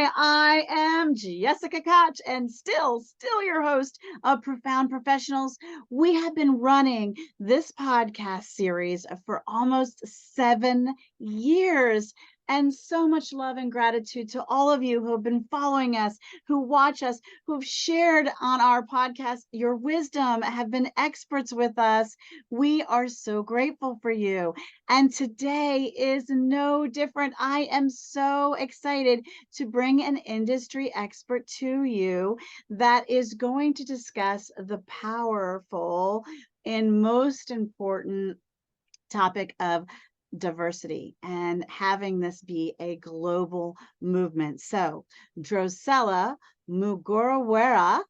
Hi, I am Jessica Koch and still your host of Profound Professionals. We have been running this podcast series for almost 7 years. And so much love and gratitude to all of you who have been following us, who watch us, who have shared on our podcast your wisdom, have been experts with us. We are so grateful for you. And today is no different. I am so excited to bring an industry expert to you that is going to discuss the powerful and most important topic of diversity and having this be a global movement. So Drocella MugoreWera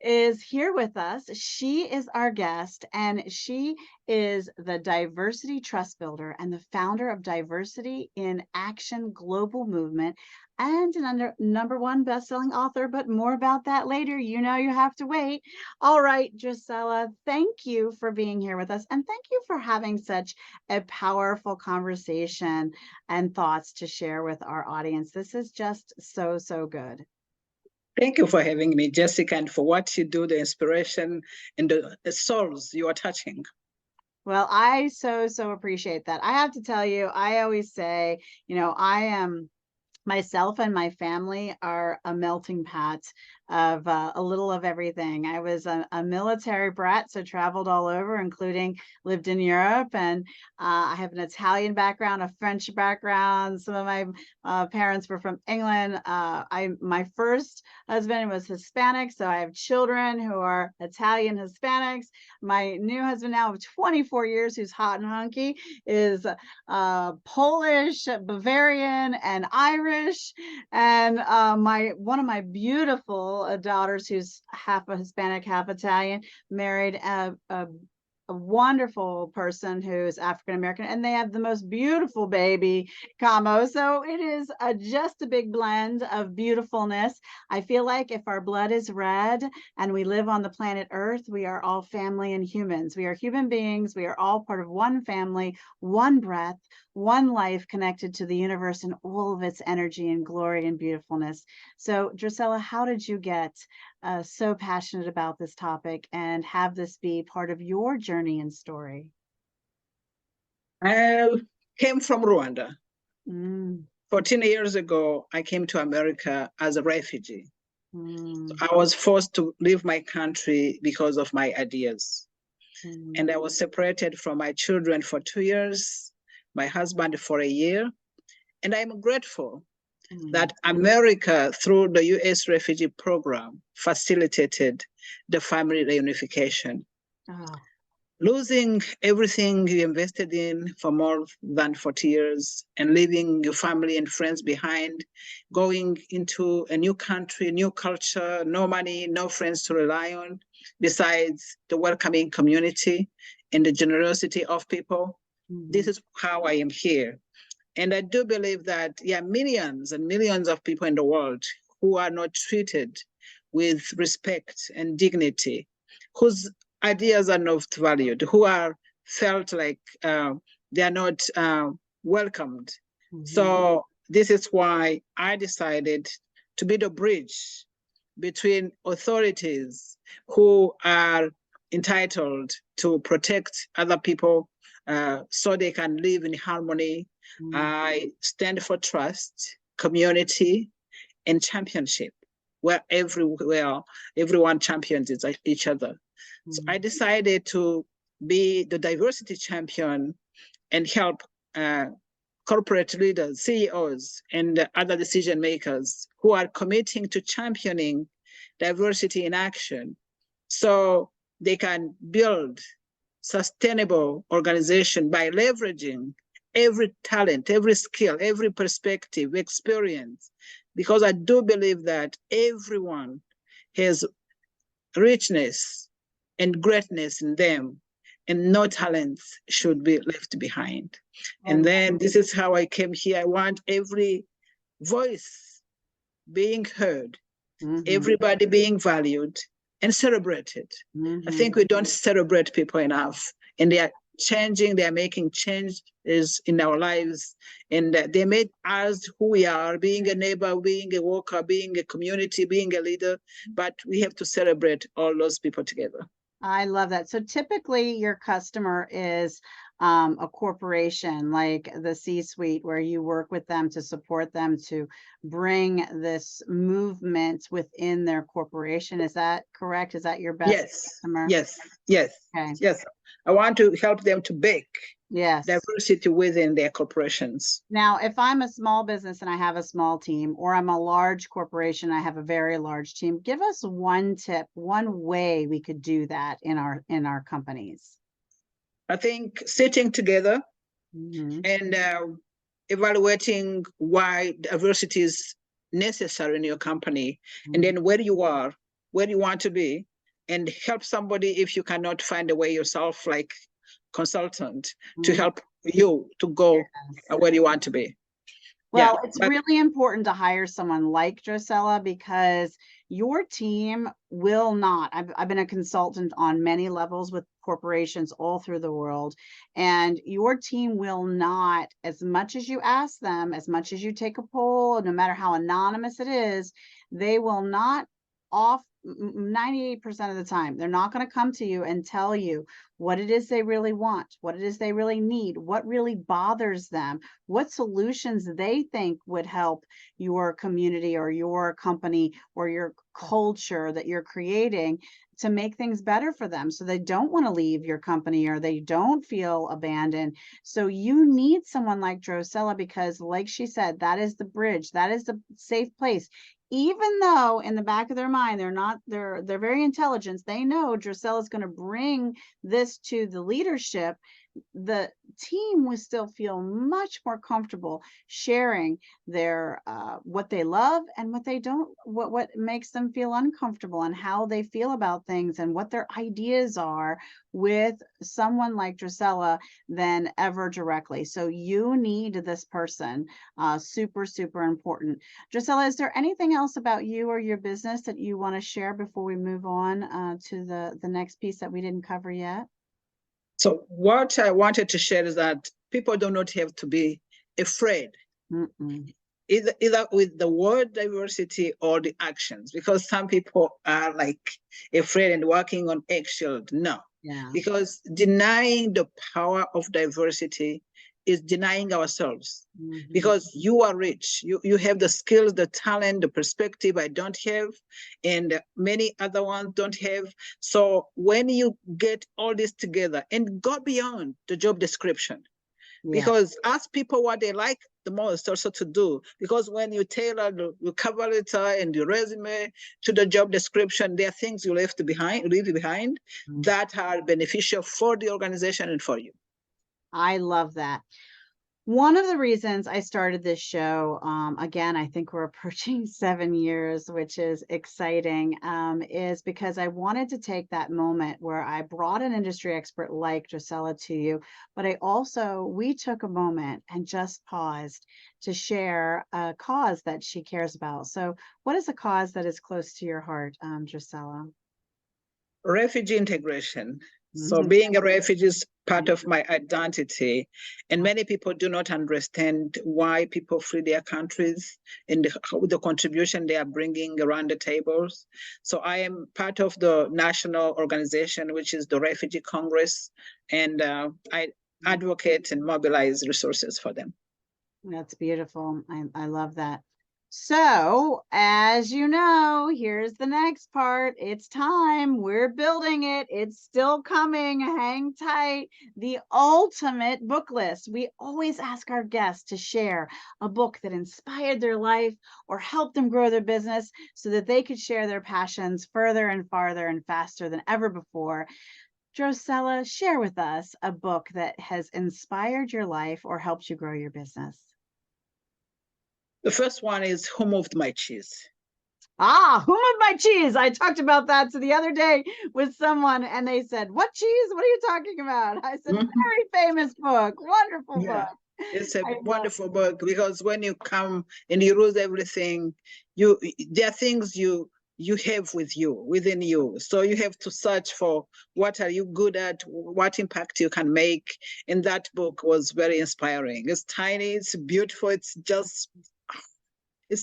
is here with us. She is our guest, and she is the Diversity Trust Builder and the founder of Diversity in Action Global Movement and an #1 best-selling author, but more about that later. You know, you have to wait. All right, Drocella, thank you for being here with us, and thank you for having such a powerful conversation and thoughts to share with our audience. This is just so good. Thank you for having me, Jessica, and for what you do, the inspiration and the souls you are touching. Well, I so appreciate that. I have to tell you, I always say, myself and my family are a melting pot of a little of everything. I was a military brat, so traveled all over, including lived in Europe. And I have an Italian background, a French background. Some of my parents were from England. My first husband was Hispanic, so I have children who are Italian Hispanics. My new husband now of 24 years, who's hot and hunky, is Polish, Bavarian, and Irish. And one of my beautiful daughters, who's half a Hispanic, half Italian, married a wonderful person who's African American, and they have the most beautiful baby, Camo. So it is just a big blend of beautifulness. I feel like if our blood is red and we live on the planet Earth, we are all family and humans. We are human beings. We are all part of one family, one breath, one life connected to the universe and all of its energy and glory and beautifulness. So, Drocella, how did you get so passionate about this topic and have this be part of your journey and story? I came from Rwanda. 14 years ago, I came to America as a refugee. So I was forced to leave my country because of my ideas. And I was separated from my children for 2 years, my husband for a year. And I'm grateful that America, through the U.S. refugee program, facilitated the family reunification. Losing everything you invested in for more than 40 years and leaving your family and friends behind, going into a new country, new culture, no money, no friends to rely on, besides the welcoming community and the generosity of people. This is how I am here. And I do believe that millions and millions of people in the world who are not treated with respect and dignity, whose ideas are not valued, who are felt like they are not welcomed. So this is why I decided to be the bridge between authorities who are entitled to protect other people so they can live in harmony. I stand for trust, community, and championship, where everyone champions each other. So I decided to be the diversity champion and help corporate leaders, CEOs, and other decision makers who are committing to championing diversity in action so they can build sustainable organization by leveraging every talent, every skill, every perspective, experience, because I do believe that everyone has richness and greatness in them, and no talents should be left behind. And then this is how I came here. I want every voice being heard, everybody being valued and celebrated. I think we don't celebrate people enough, and they are changing, they are making changes in our lives, and they made us who we are, being a neighbor, being a worker, being a community, being a leader. But we have to celebrate all those people together. I love that. So typically your customer is a corporation like the C-suite, where you work with them to support them to bring this movement within their corporation. Is that correct? Is that your best customer? Yes. Okay. Yes. I want to help them to bake diversity within their corporations. Now, if I'm a small business and I have a small team, or I'm a large corporation, I have a very large team, give us one tip, one way we could do that in our companies. I think sitting together and evaluating why diversity is necessary in your company, and then where you are, where you want to be, and help somebody if you cannot find a way yourself, like consultant, to help you to go where you want to be. Well, it's really important to hire someone like Drocella, because your team will not. I've been a consultant on many levels with corporations all through the world, and your team will not, as much as you ask them, as much as you take a poll, no matter how anonymous it is, they will not 98% of the time, they're not going to come to you and tell you what it is they really want, what it is they really need, what really bothers them, what solutions they think would help your community or your company or your culture that you're creating to make things better for them, so they don't want to leave your company or they don't feel abandoned. So you need someone like Drocella, because like she said, that is the bridge, that is the safe place. Even though in the back of their mind, they're very intelligent, they know Drocella is going to bring this to the leadership, the team will still feel much more comfortable sharing their what they love and what they don't, what makes them feel uncomfortable, and how they feel about things and what their ideas are with someone like Drocella than ever directly. So you need this person, super important. Drocella, is there anything else about you or your business that you want to share before we move on to the next piece that we didn't cover yet? So what I wanted to share is that people do not have to be afraid, either with the word diversity or the actions, because some people are like afraid and working on eggshells. No, because denying the power of diversity is denying ourselves, because you are rich, you have the skills, the talent, the perspective I don't have, and many other ones don't have. So when you get all this together and go beyond the job description, because ask people what they like the most also to do, because when you tailor the cover letter and your resume to the job description, there are things you leave behind that are beneficial for the organization and for you. I love that. One of the reasons I started this show, again, I think we're approaching 7 years, which is exciting, is because I wanted to take that moment where I brought an industry expert like Drocella to you, but we took a moment and just paused to share a cause that she cares about. So what is a cause that is close to your heart, Drocella? Refugee integration. So being a refugee is part of my identity, and many people do not understand why people flee their countries and the contribution they are bringing around the tables. So I am part of the national organization, which is the Refugee Congress, and I advocate and mobilize resources for them. That's beautiful. I love that. So, as you know, here's the next part. It's time. We're building it. It's still coming. Hang tight. The ultimate book list. We always ask our guests to share a book that inspired their life or helped them grow their business so that they could share their passions further and farther and faster than ever before. Drocella, share with us a book that has inspired your life or helped you grow your business. The first one is Who Moved My Cheese? Who Moved My Cheese? I talked about that the other day with someone, and they said, "What cheese? What are you talking about?" I said, "Very famous book, wonderful book." It's a wonderful book, because when you come and you lose everything, there are things you you have within you. So you have to search for what are you good at, what impact you can make. And that book was very inspiring. It's tiny, it's beautiful, it's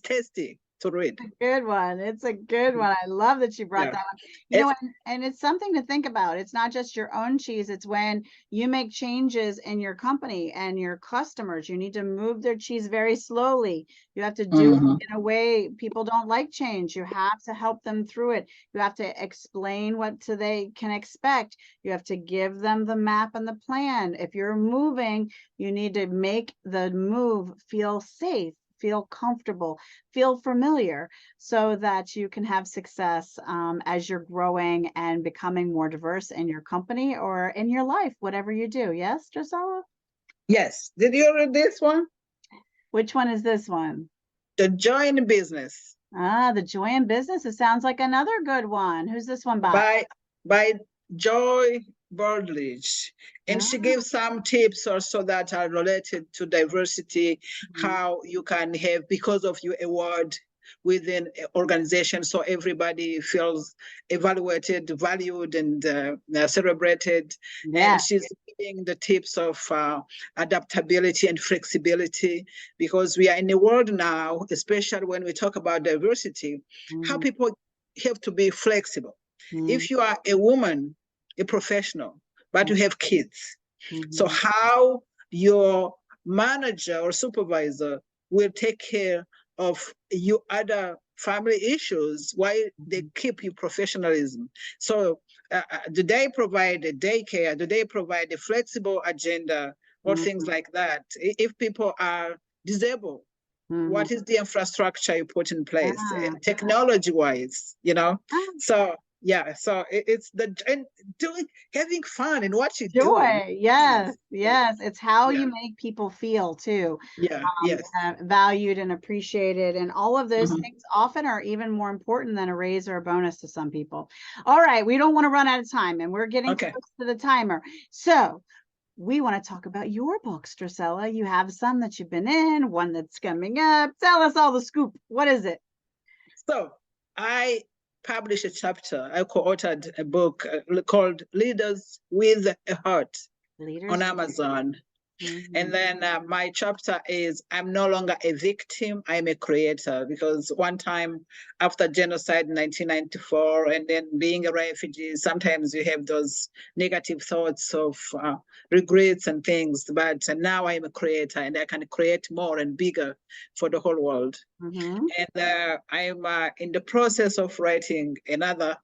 tasty to read. Good one. It's a good one. I love that you brought that up. You know, and it's something to think about. It's not just your own cheese. It's when you make changes in your company and your customers. You need to move their cheese very slowly. You have to do it in a way people don't like change. You have to help them through it. You have to explain what they can expect. You have to give them the map and the plan. If you're moving, you need to make the move feel safe, feel comfortable, feel familiar, so that you can have success as you're growing and becoming more diverse in your company or in your life, whatever you do. Yes, Drocella? Yes. Did you read this one? Which one is this one? The Joy in Business. Ah, The Joy in Business. It sounds like another good one. Who's this one by? By Joy Burdledge. And she gives some tips also that are related to diversity, how you can have, because of your award within an organization, so everybody feels evaluated, valued, and celebrated. And she's giving the tips of adaptability and flexibility, because we are in a world now, especially when we talk about diversity, how people have to be flexible. If you are a woman, a professional, but you have kids, so how your manager or supervisor will take care of your other family issues while they keep your professionalism. So do they provide a daycare? Do they provide a flexible agenda or things like that? If people are disabled, what is the infrastructure you put in place, technology-wise, you know? So yeah, so it's having fun in what you do. Joy, yes. It's how you make people feel too. Valued and appreciated, and all of those things often are even more important than a raise or a bonus to some people. All right, we don't want to run out of time, and we're getting close to the timer. So we want to talk about your books, Drocella. You have some that you've been in, one that's coming up. Tell us all the scoop. What is it? So I published a chapter. I co-authored a book called Leaders with a Heart on Amazon. And then my chapter is I'm no longer a victim, I'm a creator, because one time after genocide in 1994 and then being a refugee, sometimes you have those negative thoughts of regrets and things, but now I'm a creator and I can create more and bigger for the whole world. And I'm in the process of writing another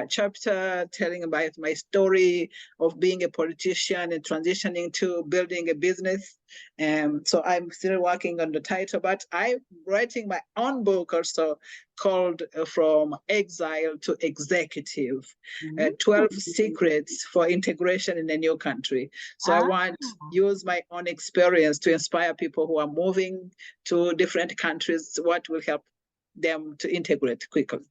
chapter telling about my story of being a politician and transitioning to building a business. So I'm still working on the title, but I'm writing my own book also called From Exile to Executive, 12 Secrets for Integration in a New Country. So I want to use my own experience to inspire people who are moving to different countries, what will help them to integrate quickly.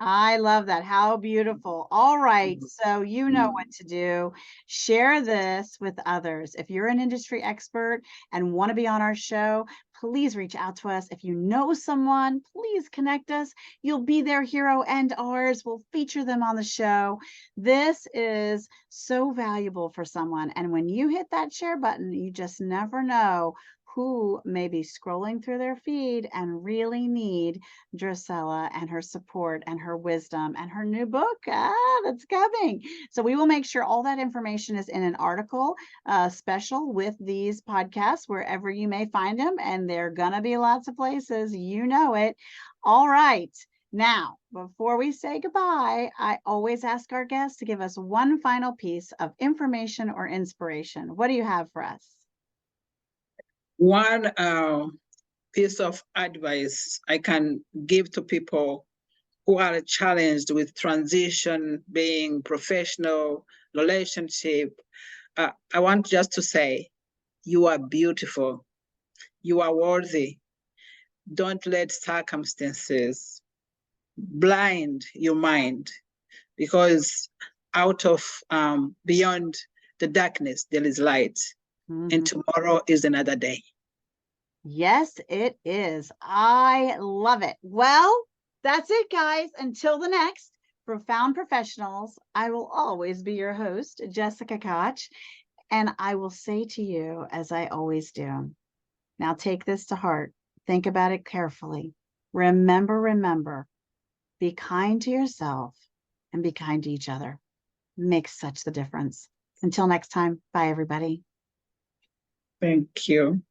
I love that. How beautiful. All right. So you know what to do. Share this with others. If you're an industry expert and want to be on our show, please reach out to us. If you know someone, please connect us. You'll be their hero and ours. We'll feature them on the show. This is so valuable for someone. And when you hit that share button, you just never know who may be scrolling through their feed and really need Drocella and her support and her wisdom and her new book that's coming. So we will make sure all that information is in an article special with these podcasts, wherever you may find them. And they're going to be lots of places. You know it. All right. Now, before we say goodbye, I always ask our guests to give us one final piece of information or inspiration. What do you have for us? One piece of advice I can give to people who are challenged with transition, being professional, relationship, I want just to say, you are beautiful. You are worthy. Don't let circumstances blind your mind, because out of beyond the darkness, there is light. And tomorrow is another day. Yes, it is. I love it. Well, That's it, guys. Until the next Profound Professionals, I will always be your host, Jessica Koch, and I will say to you, as I always do, now take this to heart. Think about it carefully. Remember, be kind to yourself and be kind to each other. Makes such the difference. Until next time, bye, everybody. Thank you.